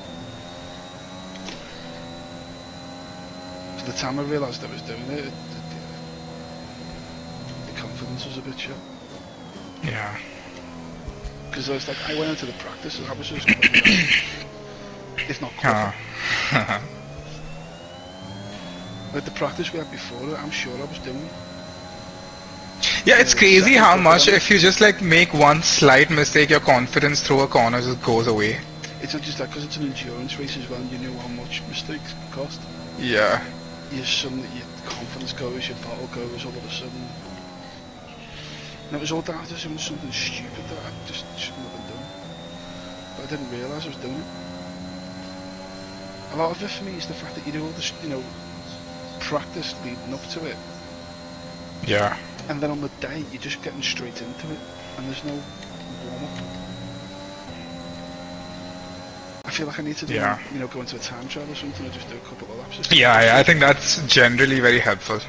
By the time I realised I was doing it, the confidence was a bit shot. Yeah. Because I was like, I went into the practice and I was just putting if not quicker. Oh. Like the practice we had before it, I'm sure I was doing it. Yeah, it's crazy how much if you just like make one slight mistake, your confidence through a corner just goes away. It's not just that, because it's an endurance race as well, and you know how much mistakes cost. Yeah. Your confidence goes, your bottle goes all of a sudden. And it was all down to something stupid that I just shouldn't have been doing. But I didn't realise I was doing it. A lot of it for me is the fact that you do all this, practice leading up to it, Yeah. and then on the day you're just getting straight into it, and there's no warm up. I feel like I need to do, Yeah. go into a time trial or something, or just do a couple of laps. Or something. Yeah, I think that's generally very helpful.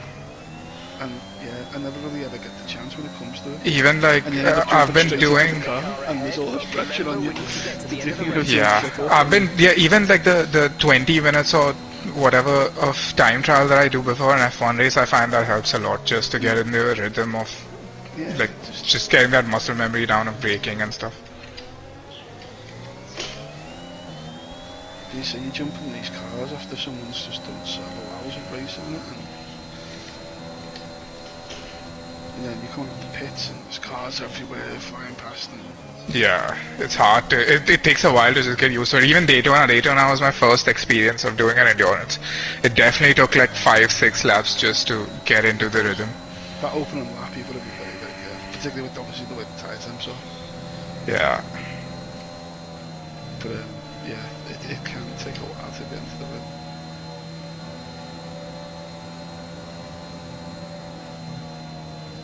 And yeah, I never really ever get the chance when it comes to it. Even like And you end up I've jumping been straight into doing. the car, and there's all this pressure on you. Yeah, even like the 20 minutes or whatever of time trial that I do before an F1 race, I find that helps a lot just to get in the rhythm of Yeah, like just getting that muscle memory down of braking and stuff. you see, you jump in these cars after someone's just done several hours of racing it, and then you come up the pits and there's cars everywhere flying past them. Yeah, it's hard to. It takes a while to just get used to it. Even Daytona was my first experience of doing an endurance. It definitely took like 5-6 laps just to get into the rhythm. That opening lap, you've got to be very, very careful, particularly with obviously the way the tyres them, so. Yeah. But yeah, it can take a while to get into the rhythm.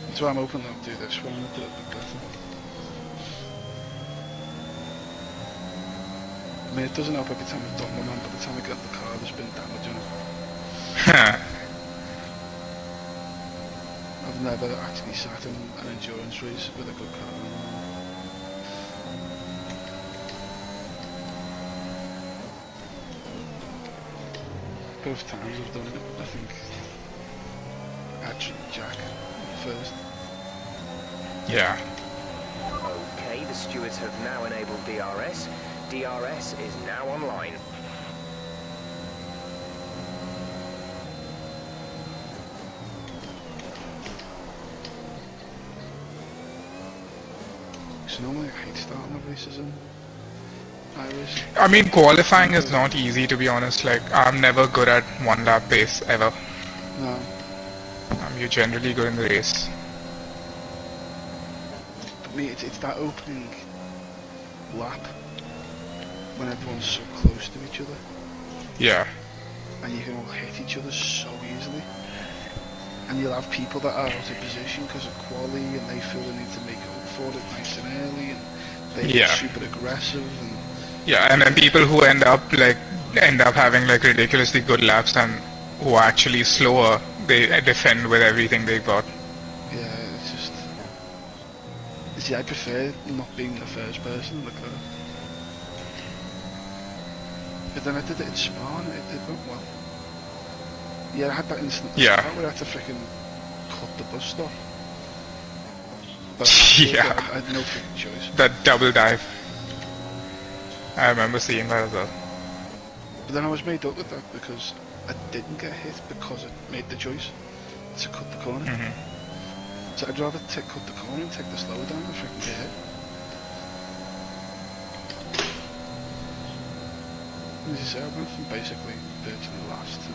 That's why I'm hoping they'll do this one a little bit better. I mean, it doesn't help every time I've done one, by the time I get in the car, there's been damage on it. I've never actually sat in an endurance race with a good car. Both times I've done it, I think actually Jack first. Yeah. Okay, the stewards have now enabled DRS. DRS is now online. So normally I hate starting the races in Irish. I mean, qualifying is not easy to be honest. Like, I'm never good at one lap pace ever. No. You're generally good in the race. But me, it's that opening lap when everyone's so close to each other Yeah. and you can all hit each other so easily. And you'll have people that are out of position because of quali and they feel they need to make up for it nice and early and they get super aggressive and yeah, and then people who end up having like ridiculously good laps and who are actually slower, they defend with everything they've got. yeah, it's just, you see, I prefer not being the first person like that. But then I did it in Spawn, it went well. Yeah, I had that instant where I had to freaking cut the bus stop. But Yeah. I had no freaking choice. That double dive. I remember seeing that as well. But then I was made up with that because I didn't get hit because I made the choice to cut the corner. So I'd rather cut the corner and take the slower down than freaking get hit. As you say, I went from basically virtually last to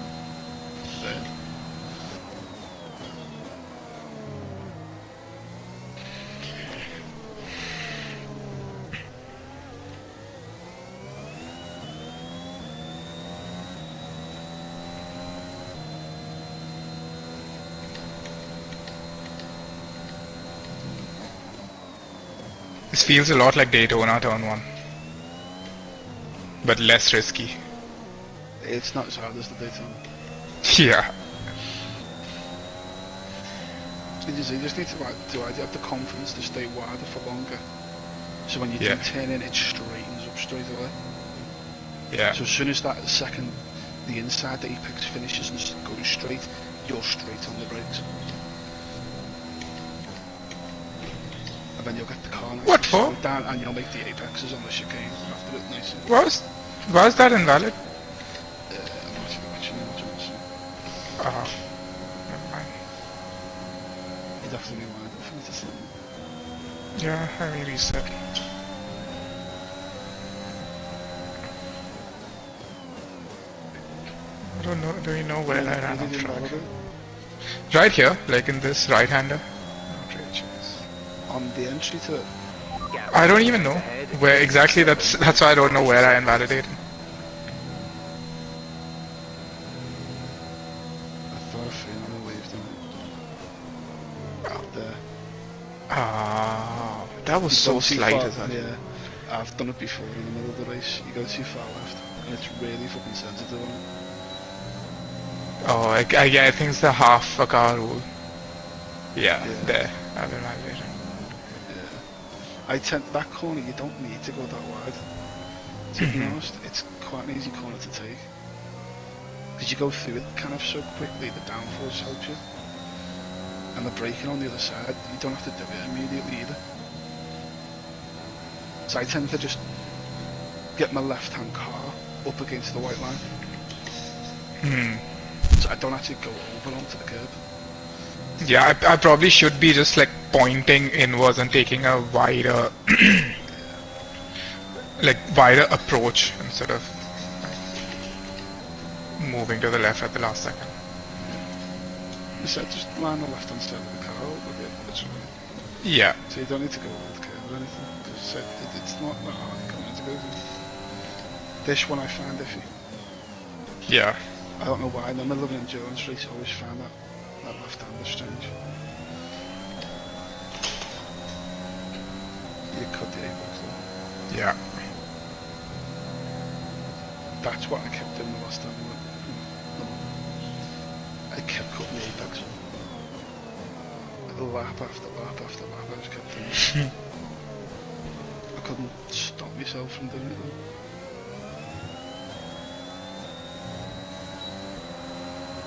third. This feels a lot like Daytona Turn 1. But less risky. It's not as hard as the Daytona. Yeah. You just need to have the confidence to stay wider for longer. So when you do turn in, it straightens up straight away. Yeah. So as soon as that second, the inside, the apex finishes and goes straight, you're straight on the brakes. And then you'll get the car nice What and for? slowed down and you'll make the apexes on the chicane after it nice and... Was that invalid? I'm not actually watching it, Oh. Never mind. You'd have to rewind it for me to see. Yeah, I may reset. I don't know, do you know where I ran off track? Right here, like in this right-hander. On the entry to it? I don't even know where exactly, that's why I don't know where I invalidated. I thought I finally waved on it. Out there. Ah, that was so You've gone too slight far- as well. Yeah, I've done it before in the middle of the race. You go too far left, and it's really fucking sensitive on it. Oh, I think it's the half a car rule. Yeah, Yeah. there. I've invalidated. I tend that corner. You don't need to go that wide. To be honest, it's quite an easy corner to take because you go through it kind of so quickly. The downforce helps you, and the braking on the other side. You don't have to do it immediately either. So I tend to just get my left-hand car up against the white line. So I don't actually go over onto the curb. Yeah, I probably should be just like pointing inwards and taking a wider, wider approach instead of moving to the left at the last second. You said just line the left-hand side of the car up with it, literally. Yeah. So you don't need to go over the curb or anything. Because it's not that hard coming to go through. This one I find iffy. Yeah. I don't know why. In the middle of an endurance race, I always found that left-hander strange. You cut the apex though. Yeah. That's what I kept doing the last time. I kept cutting the apex. Lap after lap after lap, I just kept doing it. I couldn't stop myself from doing it though.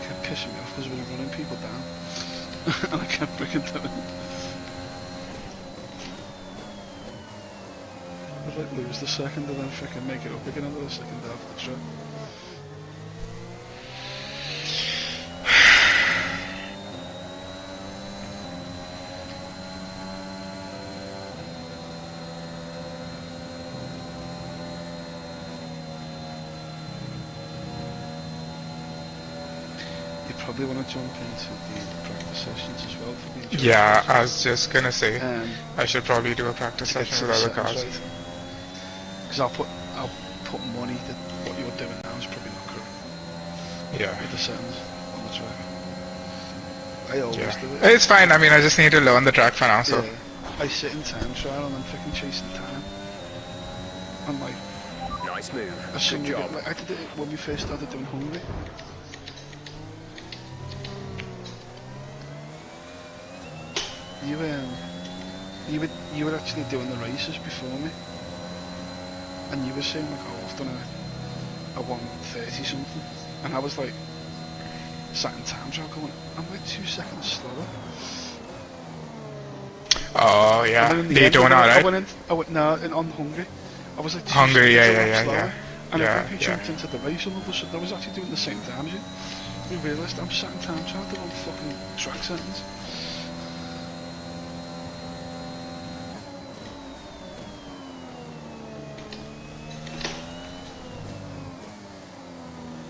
Kept pissing me off because we were running people down. And I kept freaking doing it. I'd like lose the second and then freaking make it up again under the second half of the track. probably want to jump into the practice sessions as well for the endurance Yeah, races. I was just gonna say, Um, I should probably do a practice to get session to with the other settings cars. right. Because I'll put money that what you're doing now is probably not correct Yeah. with the settings on the track. I always Yeah. do it. It's fine, I mean, I just need to learn the track for now, so. Yeah. I sit in time trial and I'm fucking chasing time. I'm like, Nice move. I Good suddenly job. get, like, I did it when we first started doing Hungary. You were actually doing the races before me, and you were saying like, oh, I've done a 1:30 something, and I was like, sat in time trial going, I'm like 2 seconds slower. Oh, yeah. And then in the Daytona, end, right? I went no, on Hungary. I was like 2 Hungary, seconds slower. yeah. And Yeah, I think we yeah. jumped into the race all of a sudden. I was actually doing the same time as you. We realised I'm sat in time trial doing fucking track settings.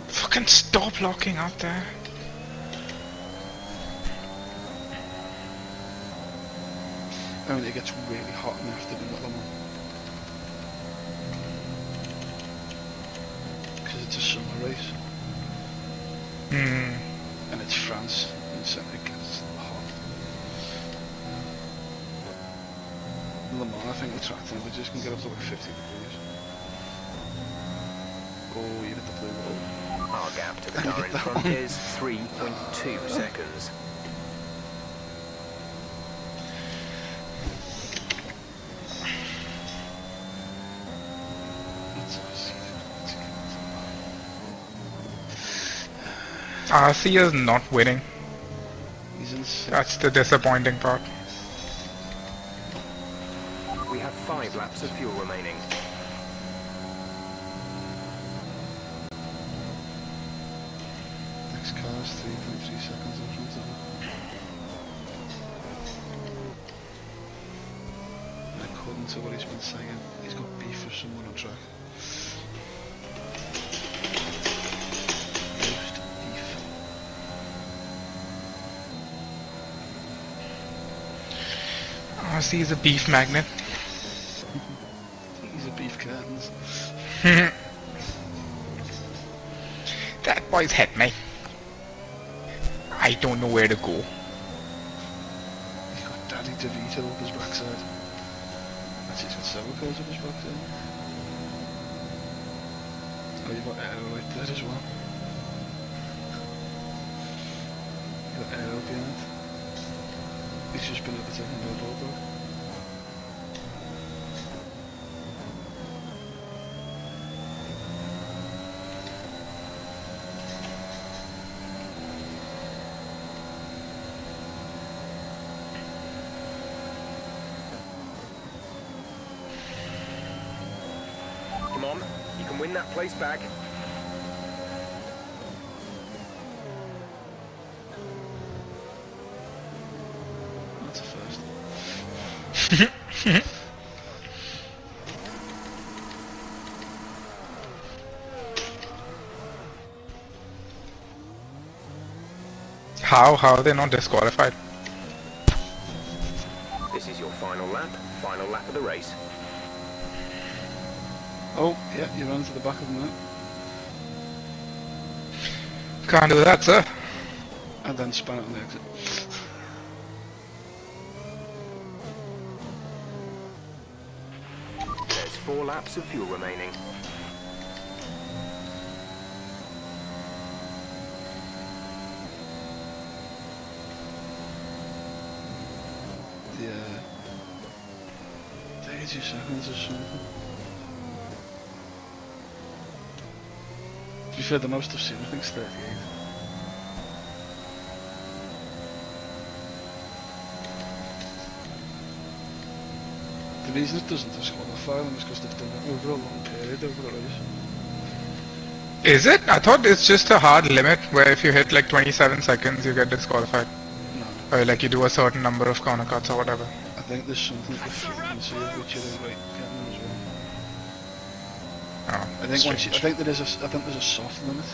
Fucking stop locking up there. I mean, it gets really hot in the afternoon at Le Mans. Because it's a summer race. Hmm. And it's France, and so it gets hot. Le Mans, I think the track temperatures can get up to like 50 degrees. Oh, you hit the blue roll. Our gap to the car in front is 3.2 seconds. RC is not winning. He's in sixth. That's the disappointing part. We have 5 laps of fuel remaining. Next car is 3.3 seconds in front of him. And according to what he's been saying, he's got beef with someone on track. Roast beef. RC is a beef magnet. He's a beef curtains. That boy's hit me. I don't know where to go. He's got Daddy DeVito up his backside. Actually, he's got several cars up his backside. Oh, you've got Aero right there as well. You've got Aero behind. He's just been overtaken by a bulldog. Come on, you can win that place back. That's a first. How are they not disqualified? This is your final lap of the race. Oh, yeah, you ran to the back of them now. Can't do that, sir. And then span it on the exit. There's 4 laps of fuel remaining. Yeah. 30 seconds or something. To be fair, the most I've seen, I think, is 38. The reason it doesn't disqualify them is because they've done it over a long period over the race. Is it? I thought it's just a hard limit where if you hit like 27 seconds you get disqualified. No, Or like you do a certain number of corner cuts or whatever. I think there's something with the frequency of which you're right getting as well. Oh, I think strange. there's a soft limit,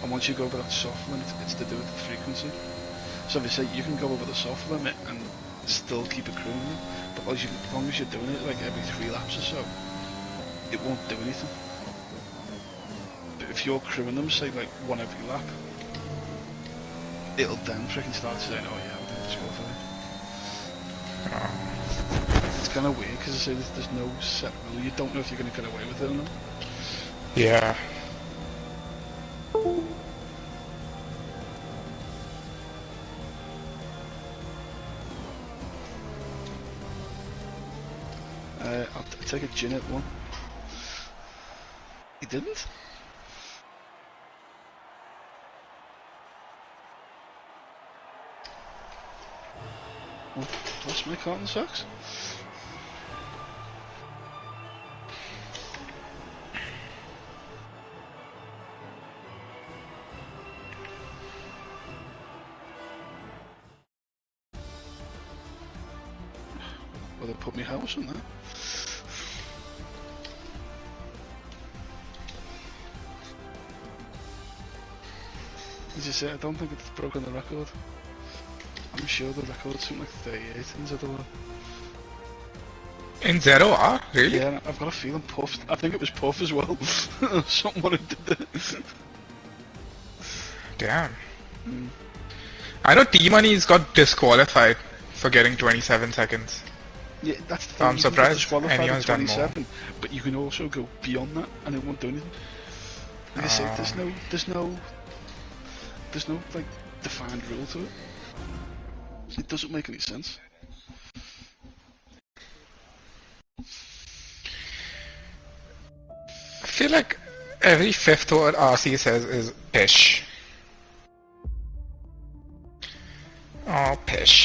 And once you go over that soft limit, it's to do with the frequency. So if you say you can go over the soft limit and still keep accruing, but as long as you're doing it like every 3 laps or so, it won't do anything. But if you're accruing them, say like 1 every lap, it'll then freaking start saying, oh yeah, we're going to disqualify. It's kind of weird because I say there's no set rule. You don't know if you're going to get away with it or not. Yeah. I'll take a gin at 1. He didn't? What's my cotton socks? Well, they put me house on that. As you say, I don't think it's broken the record. I'm sure the record's something like 38 in ZOR. In ZOR? Really? Yeah, I've got a feeling Puff. I think it was Puff as well. Someone who did it. Damn. I know T-Money's got disqualified for getting 27 seconds. Yeah, that's the thing. I'm surprised Anyone's anyone's done more. but you can also go beyond that and it won't do anything. Like I say, there's no like defined rule to it. It doesn't make any sense. I feel like every 5th word RC says is pish. Oh, pish.